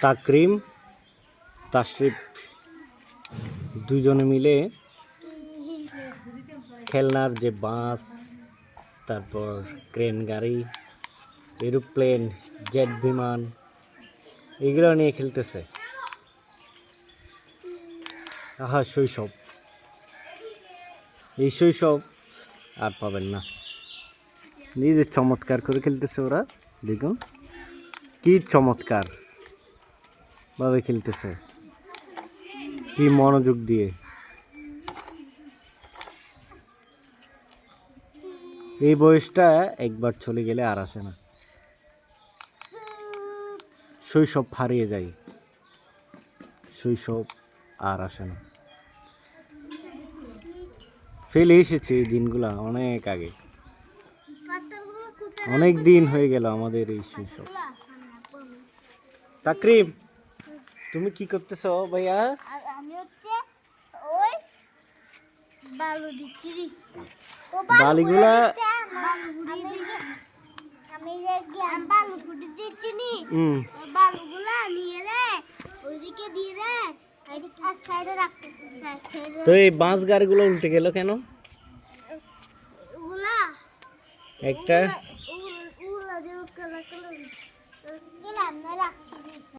তাকরিম তাশরিফ দুজনে মিলে খেলনার যে বাস, তারপর ক্রেন গাড়ি, এরোপ্লেন, জেট বিমান এগুলো নিয়ে খেলতেছে। আহা শৈশব, এই শৈশব আর পাবেন না। নিজে চমৎকার করে খেলতেছে ওরা, দেখুন কি চমৎকার ভাবে খেলতেছে, কি মনোযোগ দিয়ে। এই বয়সটা একবার চলে গেলে আর আসে না, শৈশব হারিয়ে যায়, শৈশব আর আসে না। ফেলে এসেছে এই দিনগুলা অনেক আগে, অনেক দিন হয়ে গেল আমাদের এই শৈশব। তাকরিম, তুমি কি করতেছ ভাইয়া? আমি হচ্ছে ওই বালু দিচ্ছি। বালিগুলা আমি যে বালু ফুটি দিচ্ছি নি, বালুগুলা নিয়ে রে ওইদিকে দিয়ে রে এক সাইডে রাখতেছি। তো এই বাঁশ গাড়িগুলো উল্টে গেল কেন? ওগুলা একটা